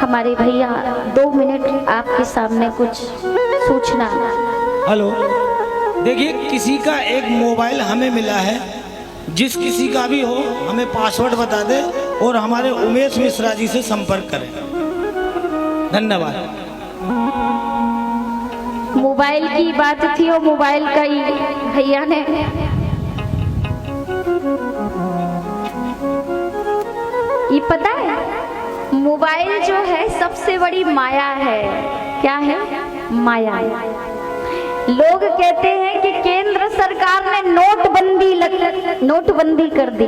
हमारे भैया 2 मिनट आपके सामने कुछ सूचना। हेलो, देखिए किसी का एक मोबाइल हमें मिला है, जिस किसी का भी हो हमें पासवर्ड बता दे और हमारे उमेश मिश्रा जी से संपर्क करें। धन्यवाद। मोबाइल की बात थी और मोबाइल का ही भैया ने ये पता है, मोबाइल जो है सबसे बड़ी माया है। क्या है? माया। लोग कहते हैं कि केंद्र सरकार ने नोटबंदी कर दी।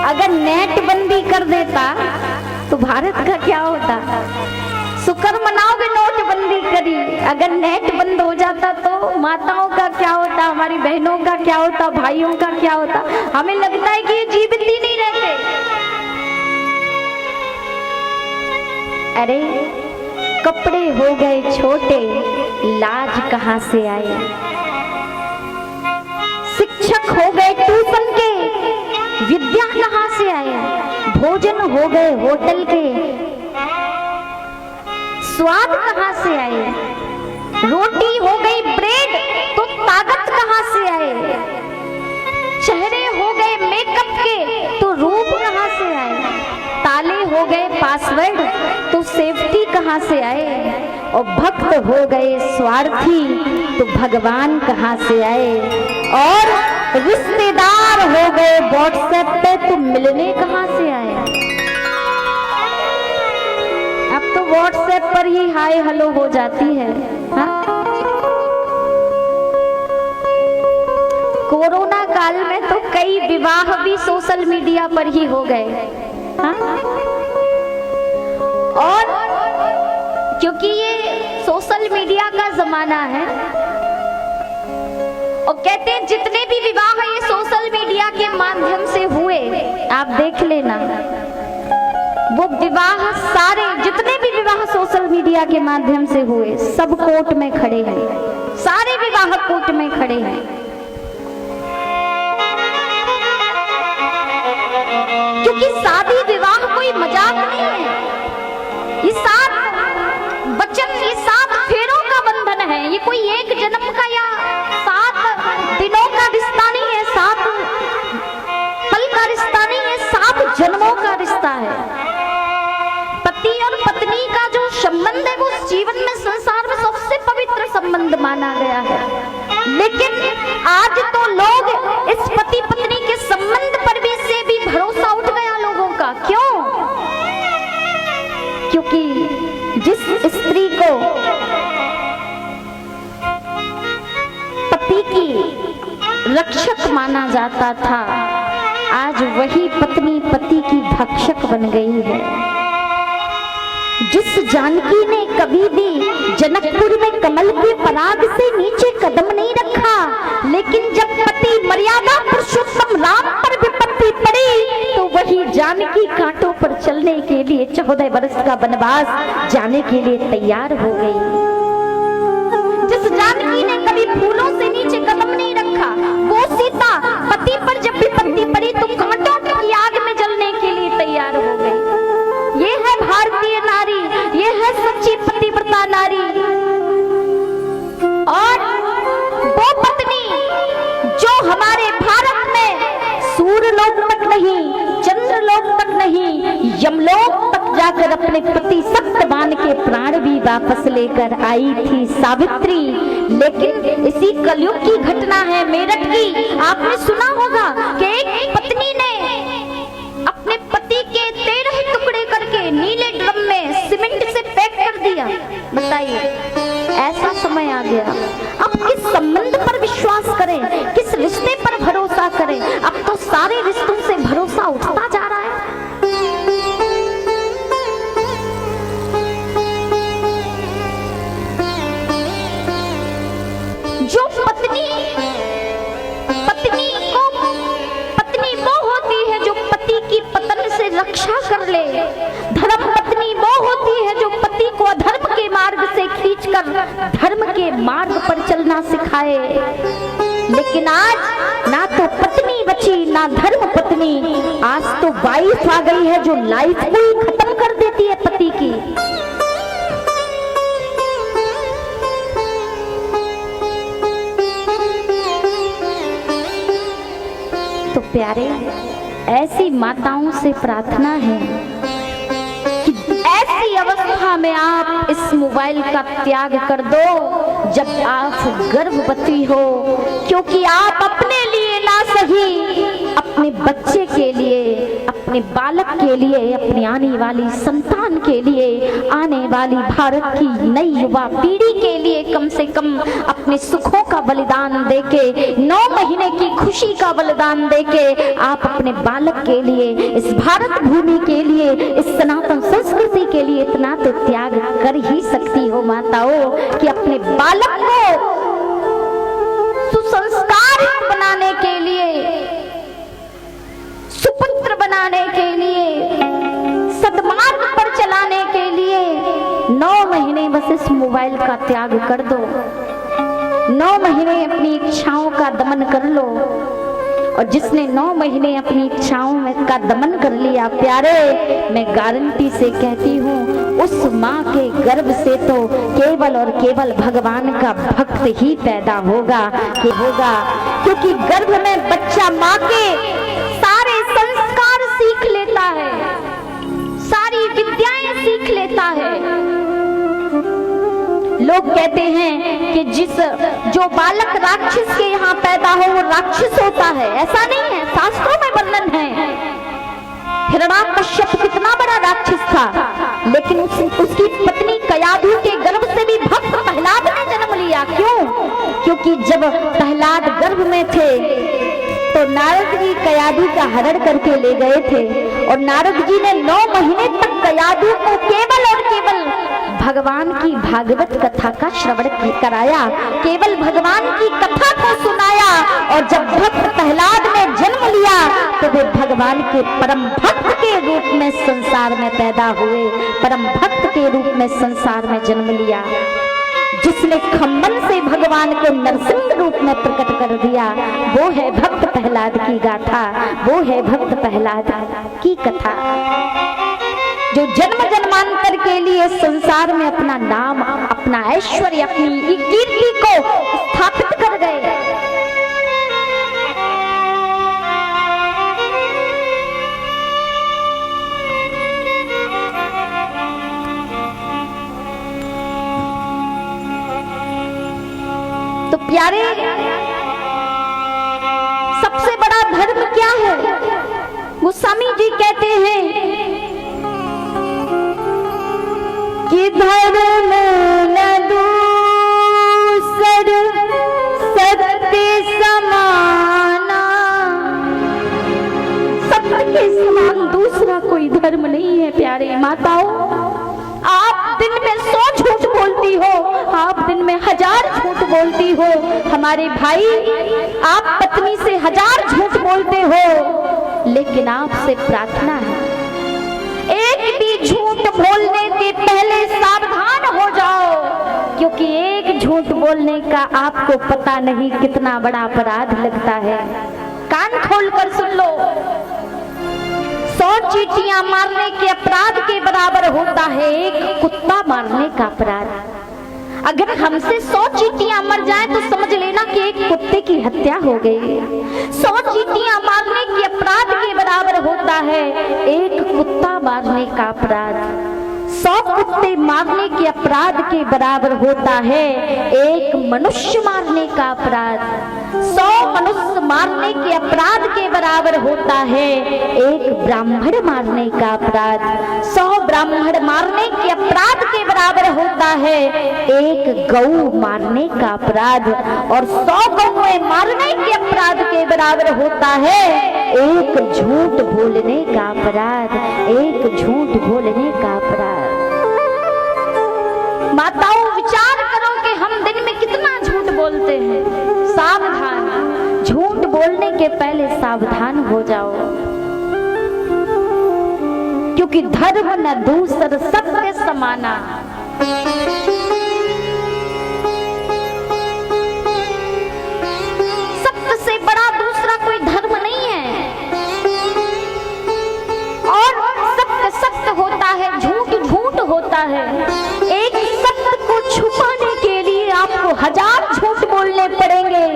अगर नेटबंदी कर देता तो भारत का क्या होता? शुक्र मनाओगे नोटबंदी करी। अगर नेट बंद हो जाता तो माताओं का क्या होता, हमारी बहनों का क्या होता, भाइयों का क्या होता? हमें लगता है कि ये जीवित ही नहीं रहते। अरे कपड़े हो गए छोटे, लाज कहाँ से आए? शिक्षक हो गए ट्यूशन के, विद्या कहाँ से आए? भोजन हो गए होटल के, स्वाद कहाँ से आए? रोटी हो गई ब्रेड, तो ताकत कहाँ से आए? चेहरे हो गए मेकअप के, तो रूप कहाँ से आए? ताले हो गए पासवर्ड, तो सेफ्टी कहाँ से आए? और भक्त हो गए स्वार्थी, तो भगवान कहाँ से आए? और रिश्तेदार हो गए व्हाट्सएप पे, तो मिलने कहाँ से आए? अब तो व्हाट्सएप पर ही हाय हेलो हो जाती है। हाँ? कोरोना काल में तो कई विवाह भी सोशल मीडिया पर ही हो गए। हाँ? और क्योंकि ये सोशल मीडिया का जमाना है और कहते हैं जितने भी विवाह ये सोशल मीडिया के माध्यम से हुए, आप देख लेना, वो विवाह सारे जितने भी विवाह सोशल मीडिया के माध्यम से हुए सब कोर्ट में खड़े हैं। सारे विवाह कोर्ट में खड़े हैं। क्योंकि शादी विवाह कोई मजाक नहीं है। ये 7 वचन, ये 7 फेरों का बंधन है। ये कोई एक जन्म का या 7 दिनों का रिश्ता नहीं है, 7 पल का रिश्ता नहीं है, 7 जन्मों का रिश्ता है। पति और पत्नी का जो संबंध है वो जीवन में, संसार में सबसे पवित्र संबंध माना गया है। लेकिन आज तो लोग इस पति पत्नी के संबंध पर भी से भी भरोसा उठ गया लोगों का। क्यों? क्योंकि जिस स्त्री को पति की रक्षक माना जाता था, आज वही पत्नी पति की भक्षक बन गई है। जिस जानकी ने कभी भी जनकपुर में कमल के पराग से नीचे कदम नहीं रखा, लेकिन जब पति मर्यादा पुरुषोत्तम राम पर विपत्ति पड़ी तो वही जानकी कांटों पर चलने के लिए 14 वर्ष का वनवास जाने के लिए तैयार हो गई। जिस जानकी ने कभी फूलों से नीचे कदम नहीं रखा, वो सीता पति पर जब विपत्ति पड़ी तो कांटों की आग में जलने के लिए तैयार हो गई। ये है भारतीय नारी, ये है सच्ची पतिव्रता नारी। और वो पत्नी जो हमारे भारत में सूर्यलोक तक नहीं, चंद्रलोक तक नहीं, यमलोक तक जाकर अपने पति सत्यवान के प्राण भी वापस लेकर आई थी, सावित्री। लेकिन इसी कलयुग की घटना है मेरठ की। आपने सुना होगा कि एक पत्नी ने अपने पति के 13 टुकड़े करके नीले ड्रम में सीमेंट से पैक कर दिया। बताइए, ऐसा समय आ गया। अब किस संबंध पर विश्वास करें, किस रिश्ते पर भरोसा करें? अब तो सारे रिश्तों से भरोसा उठता जा रहा है। जो पत्नी वो होती है जो पति की पतन से रक्षा कर ले। धर्म पत्नी वो होती है जो पति को अधर्म के मार्ग से खींचकर धर्म के मार्ग पर चलना सिखाए। लेकिन आज ना तो पत्नी बची ना धर्म पत्नी, आज तो वाइफ आ गई है जो लाइफ को ही खत्म कर देती देती है पति की। तो प्यारे, ऐसी माताओं से प्रार्थना है कि ऐसी अवस्था में आप इस मोबाइल का त्याग कर दो जब आप गर्भवती हो, क्योंकि आप अपने लिए ना सही, अपने बच्चे के लिए, अपने बालक के लिए, अपनी आने वाली संतान के लिए, आने वाली भारत की नई युवा पीढ़ी के लिए कम से कम अपने सुखों का बलिदान देके, 9 महीने की खुशी का बलिदान देके आप अपने बालक के लिए, इस भारत भूमि के लिए, इस सनातन संस्कृति के लिए इतना तो त्याग कर ही सकती हो माताओं कि अपने बालक को सुसंस्कारित बनाने के लिए, सुपुत्र बनाने के लिए, सद्मार्ग पर चलाने के लिए 9 महीने बस इस मोबाइल का त्याग कर दो। 9 महीने अपनी इच्छाओं का दमन कर लो। और जिसने 9 महीने अपनी इच्छाओं में का दमन कर लिया प्यारे, मैं गारंटी से कहती हूँ उस माँ के गर्भ से तो केवल और केवल भगवान का भक्त ही पैदा होगा क्योंकि गर्भ में बच्चा माँ के सारे संस्कार सीख लेता है, सारी विद्याएं सीख लेता है। लोग कहते हैं कि जो बालक राक्षस के यहाँ पैदा हो वो राक्षस होता है। ऐसा नहीं है, शास्त्रों में वर्णन है। हिरण्याकश्यप कितना बड़ा राक्षस था, लेकिन उसकी पत्नी कयाधु के गर्भ से भी भक्त प्रहलाद ने जन्म लिया। क्यों? क्योंकि जब प्रहलाद गर्भ में थे तो नारद जी कयाधु का हरण करके ले गए थे और नारद जी ने 9 महीने तक कयाधु को केवल और केवल भगवान की भागवत कथा का श्रवण कराया, केवल भगवान की कथा को सुनाया। और जब भक्त प्रहलाद ने जन्म लिया तो वे भगवान के परम भक्त के रूप में संसार में पैदा हुए, परम भक्त के रूप में संसार में जन्म लिया। जिसने खम्बन से भगवान को नरसिंह रूप में प्रकट कर दिया, वो है भक्त प्रहलाद की गाथा, वो है भक्त प्रहलाद की कथा, जो जन्म जन्मांतर के लिए संसार में अपना नाम, अपना ऐश्वर्य, अपनी कीर्ति को स्थापित कर गए। तो प्यारे, सबसे बड़ा धर्म क्या है? गोस्वामी जी कहते हैं कि धर्म न दूसर सत्य समाना। सत्य के समान दूसरा कोई धर्म नहीं है प्यारे माताओं। आप दिन में 100 झूठ बोलती हो, आप दिन में 1000 झूठ बोलती हो। हमारे भाई, आप पत्नी से 1000 झूठ बोलते हो, लेकिन आपसे प्रार्थना है एक भी झूठ बोलने के पहले सावधान हो जाओ, क्योंकि एक झूठ बोलने का आपको पता नहीं कितना बड़ा अपराध लगता है। कान खोलकर सुन लो, 100 चींटियां मारने के अपराध के बराबर होता है एक कुत्ता मारने का अपराध। अगर हमसे 100 चींटियां मर जाएं तो समझ लेना कि एक कुत्ते की हत्या हो गई। 100 चींटियां मारने के अपराध के बराबर होता है एक कुत्ता मारने का अपराध। 100 कुत्ते मारने के अपराध के बराबर होता है एक मनुष्य मारने का अपराध। 100 मनुष्य मारने के अपराध के बराबर होता है एक ब्राह्मण मारने का अपराध। 100 ब्राह्मण मारने के अपराध के बराबर होता है एक गौ मारने का अपराध। और 100 गौएं मारने के अपराध के बराबर होता है एक झूठ बोलने का अपराध, एक झूठ बोलने का अपराध। माताओं, विचार करो कि हम दिन में कितना झूठ बोलते हैं। सावधान, झूठ बोलने के पहले सावधान हो जाओ, क्योंकि धर्म न दूसर सत्य समाना। सत्य से बड़ा दूसरा कोई धर्म नहीं है। और सत्य सत्य होता है, झूठ है। एक सत्य को छुपाने के लिए आपको 1000 झूठ बोलने पड़ेंगे,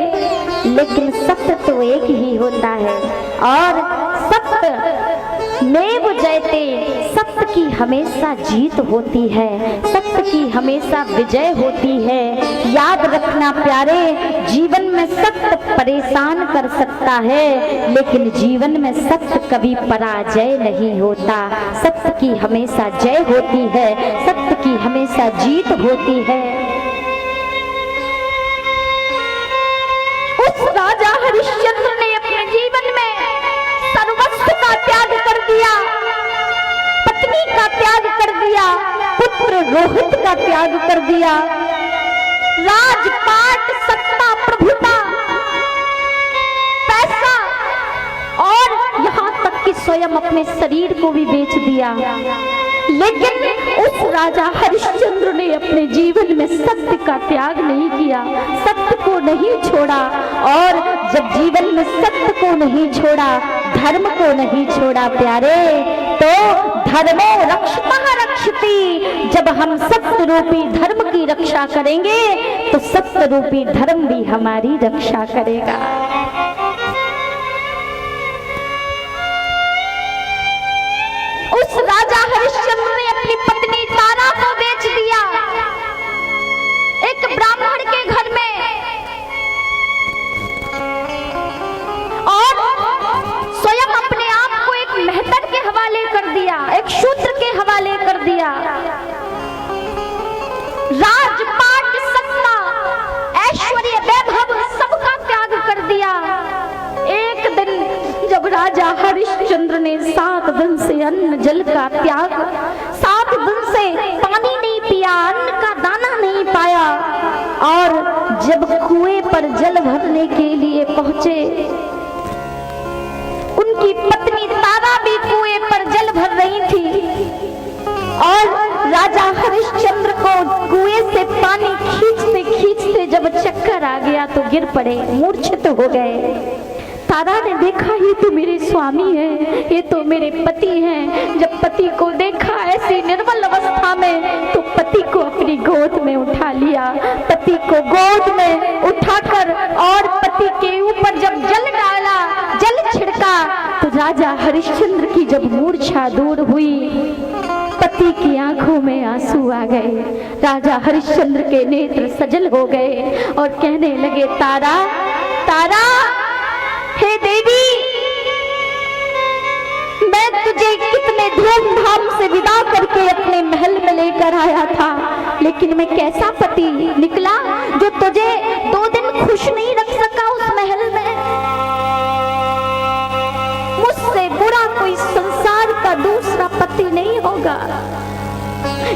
लेकिन सत्य तो एक ही होता है। और सत्य मेव जयते, सत्य की हमेशा जीत होती है, सत्य की हमेशा विजय होती है। याद रखना प्यारे, जीवन में सत्य परेशान कर सकता है, लेकिन जीवन में सत्य कभी पराजय नहीं होता। सत्य की हमेशा जय होती है, सत्य की हमेशा जीत होती है। उस राजा हरिश्चंद्र ने अपने जीवन में सर्वस्व का त्याग कर दिया, पत्नी का त्याग कर दिया, पुत्र रोहित का त्याग कर दिया, राजपाट, सत्ता, प्रभुता, पैसा और यहाँ तक कि स्वयं अपने शरीर को भी बेच दिया। लेकिन उस राजा हरिश्चंद्र ने अपने जीवन में सत्य का त्याग नहीं किया, सत्य को नहीं छोड़ा। और जब जीवन में सत्य को नहीं छोड़ा, धर्म को नहीं छोड़ा प्यारे, तो धर्मो रक्षतः रक्षति। जब हम सत्य रूपी धर्म की रक्षा करेंगे तो सत्य रूपी धर्म भी हमारी रक्षा करेगा। उस राजा हरिश्चंद्र ने अपनी पत्नी तारा को बेच दिया। एक ब्राह्मण के घर में, और स्वयं अपने आप को एक मेहतर के हवाले कर दिया, एक शूद्र के हवाले कर दिया। राजपाट, सत्ता, ऐश्वर्य, वैभव सबका त्याग कर दिया। एक दिन जब राजा हरिश्चंद्र ने 7 दिन से अन्न जल का त्याग, 7 दिन से पानी नहीं पिया, अन्न का दाना नहीं पाया, और जब कुएं पर जल भरने के लिए पहुंचे, उनकी पत्नी तारा भी कुएं पर जल भर रही थी, और राजा हरिश्चंद्र को कुएं से पानी खींचते खींचते जब चक्कर आ गया तो गिर पड़े, मूर्छित हो गए। तारा ने देखा ये तो मेरे स्वामी हैं, ये तो मेरे पति हैं। जब पति को देखा ऐसी निर्मल अवस्था में, तो पति को अपनी गोद में उठा लिया। पति को गोद में उठाकर और पति के ऊपर जब जल डाला, जल छिड़का, तो राजा हरिश्चंद्र की जब मूर्छा दूर हुई, पति की आंखों में आंसू आ गए। राजा हरिश्चंद्र के नेत्र सजल हो गए और कहने लगे, तारा, तारा, हे देवी, मैं तुझे कितने धूमधाम से विदा करके अपने महल में लेकर आया था, लेकिन मैं कैसा पति निकला जो तुझे 2 दिन खुश नहीं रख सका उस महल में। मुझसे बुरा कोई संसार का दूसरा पति नहीं होगा,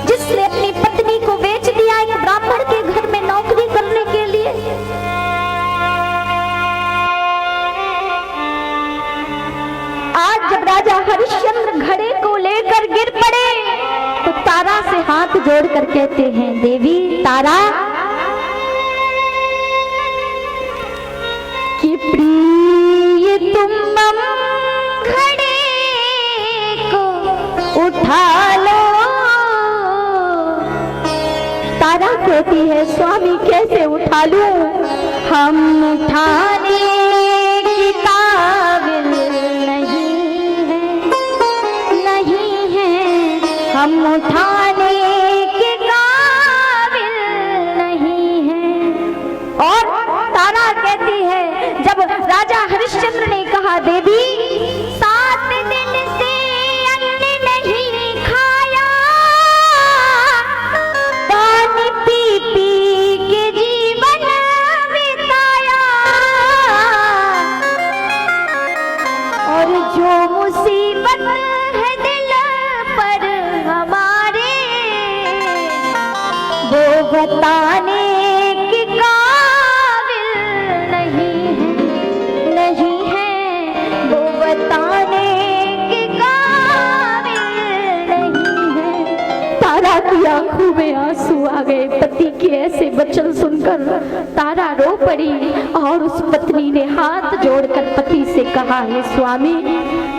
जिसने अपनी पत्नी को बेच दिया एक ब्राह्मण के घर में नौकरी करने के लिए। आज जब राजा हरिश्चंद्र घड़े को लेकर गिर पड़े, तो तारा से हाथ जोड़कर कहते हैं, देवी तारा, कि प्रिय तुम घड़े को उठा लो। तारा कहती है, स्वामी कैसे उठा लूं, हम उठाने की काबिल हम उठाने के काबिल नहीं हैं। और तारा कहती है, जब राजा हरिश्चंद्र ने कहा, देवी 7 दिन से अन्न नहीं खाया, पानी पी पी के जीवन बिताया, और जो मुसीबत है दिल पर हमारे, वो बताने के काबिल नहीं है, नहीं है, वो बताने के काबिल नहीं है। तारा की आंखों में आंसू आ गए। पति के ऐसे वचन सुनकर तारा रो पड़ी, और उस पत्नी ने हाथ जोड़कर पति से कहा, हे स्वामी,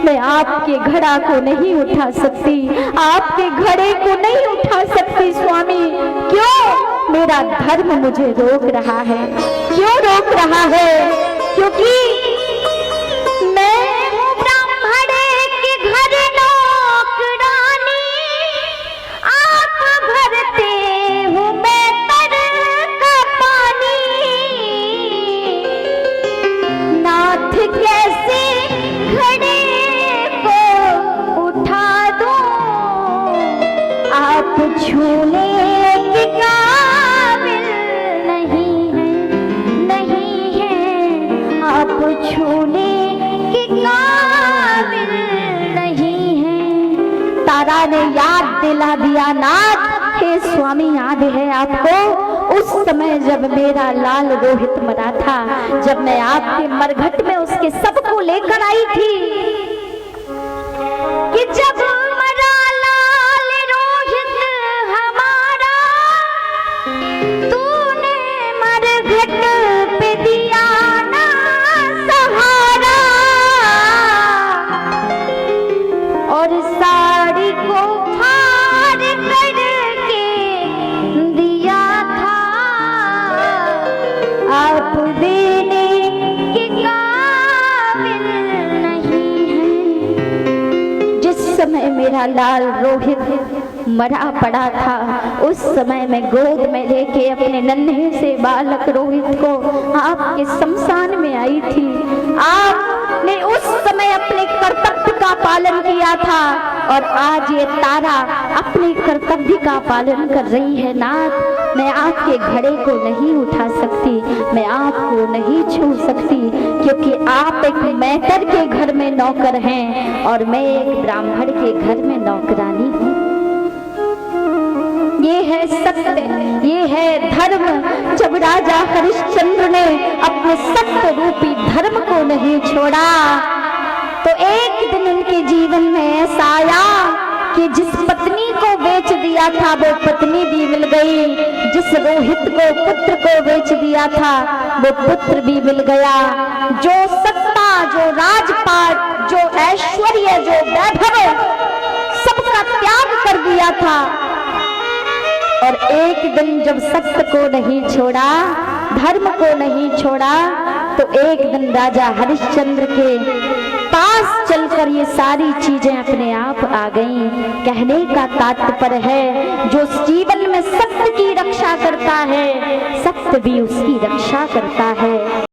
मैं आपके घड़ा को नहीं उठा सकती, आपके घड़े को नहीं उठा सकती स्वामी। क्यों? मेरा धर्म मुझे रोक रहा है। क्यों रोक रहा है? क्योंकि मैं हूँ ब्राह्मण के घर नौकरानी, आप भरते हो मैं तर का पानी। नाथ कैसे घड़े को उठा दूं, आप छूने के काबिल नहीं है, नहीं है, आप छूने के काबिल नहीं है। तारा ने याद दिला दिया, नाथ हे स्वामी याद है आपको उस समय जब मेरा लाल रोहित मरा था, जब मैं आपके मरघट में उसके सबको लेकर आई थी, कि जब मरा लाल रोहित हमारा, तूने मरघट पे दिया ना सहारा, और साड़ी को फाड़ करके दिया था, आप देने के काबिल नहीं है। जिस समय मेरा लाल रोहित मरा पड़ा था, उस समय मैं गोद में लेके अपने नन्हे से बालक रोहित को आपके शमशान में आई थी। आपने उस समय अपने कर्तव्य का पालन किया था, और आज ये तारा अपने कर्तव्य का पालन कर रही है। नाथ मैं आपके घड़े को नहीं उठा सकती, मैं आपको नहीं छू सकती, क्योंकि आप एक मैटर के घर में नौकर हैं और मैं एक ब्राह्मण के घर में नौकरानी हूँ। ये है सत्य, ये है धर्म। जब राजा हरिश्चंद्र ने अपने सत्य रूपी धर्म को नहीं छोड़ा, तो एक दिन उनके जीवन में ऐसा आया कि जिस पत्नी को बेच दिया था वो पत्नी भी मिल गई, जिस रोहित को पुत्र को बेच दिया था वो पुत्र भी मिल गया। जो सत्ता, जो राजपाट, जो ऐश्वर्य, जो वैभव सबका त्याग कर दिया था, और एक दिन जब सत्य को नहीं छोड़ा, धर्म को नहीं छोड़ा, तो एक दिन राजा हरिश्चंद्र के पास चलकर ये सारी चीजें अपने आप आ गईं। कहने का तात्पर्य है, जो जीवन में सत्य की रक्षा करता है, सत्य भी उसकी रक्षा करता है।